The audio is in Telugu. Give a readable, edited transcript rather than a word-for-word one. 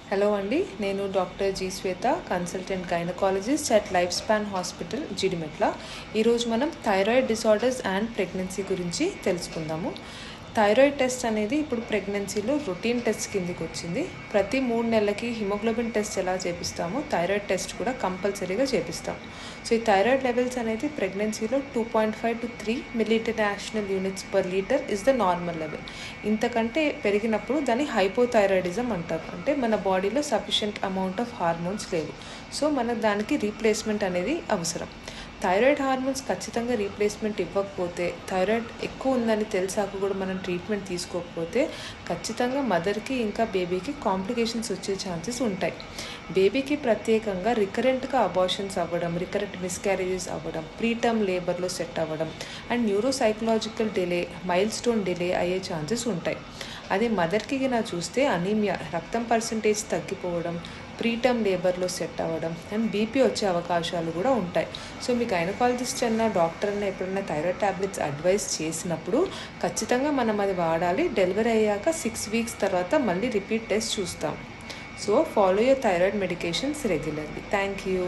హలో అండి, నేను doctor G Shweta, consultant gynaecologist at life span hospital Jeedimetla. ఈరోజు మనం థైరాయిడ్ డిసార్డర్స్ అండ్ ప్రెగ్నెన్సీ గురించి తెలుసుకుందాము. థైరాయిడ్ టెస్ట్ అనేది ఇప్పుడు ప్రెగ్నెన్సీలో రొటీన్ టెస్ట్ కిందికి వచ్చింది. ప్రతి 3 నెలలకి హిమోగ్లోబిన్ టెస్ట్ ఎలా చేపిస్తామో థైరాయిడ్ టెస్ట్ కూడా కంపల్సరీగా చేపిస్తాం. సో ఈ థైరాయిడ్ లెవెల్స్ అనేది ప్రెగ్నెన్సీలో 2.5 to 3 milli international units per litre is the normal level. ఇంతకంటే పెరిగినప్పుడు దాన్ని హైపోథైరాయిడిజం అంటారు. అంటే మన బాడీలో సఫిషియంట్ అమౌంట్ ఆఫ్ హార్మోన్స్ లేవు. సో మన దానికి రీప్లేస్మెంట్ అనేది అవసరం. థైరాయిడ్ హార్మోన్స్ ఖచ్చితంగా రీప్లేస్మెంట్ ఇవ్వకపోతే, థైరాయిడ్ ఎక్కువ ఉందని తెలిసాక కూడా మనం ట్రీట్మెంట్ తీసుకోకపోతే ఖచ్చితంగా మదర్కి ఇంకా బేబీకి కాంప్లికేషన్స్ వచ్చే ఛాన్సెస్ ఉంటాయి. బేబీకి ప్రత్యేకంగా రికరెంట్గా అబార్షన్స్ అవ్వడం, రికరెంట్ మిస్క్యారేజెస్ అవ్వడం, ప్రీటర్మ్ లేబర్లో సెట్ అవ్వడం and neuropsychological delay, milestone delay అయ్యే ఛాన్సెస్ ఉంటాయి. అదే మదర్కి చూస్తే అనీమియా, రక్తం పర్సంటేజ్ తగ్గిపోవడం, ప్రీటర్మ్ లేబర్లో సెట్ అవ్వడం అండ్ బీపీ వచ్చే అవకాశాలు కూడా ఉంటాయి. సో మీ గైనకాలజిస్ట్ అన్న డాక్టర్ అన్న ఎప్పుడైనా థైరాయిడ్ టాబ్లెట్స్ అడ్వైస్ చేసినప్పుడు ఖచ్చితంగా మనం అది వాడాలి. డెలివరీ అయ్యాక 6 weeks తర్వాత మళ్ళీ రిపీట్ టెస్ట్ చూస్తాం. So follow your thyroid medications regularly. Thank you.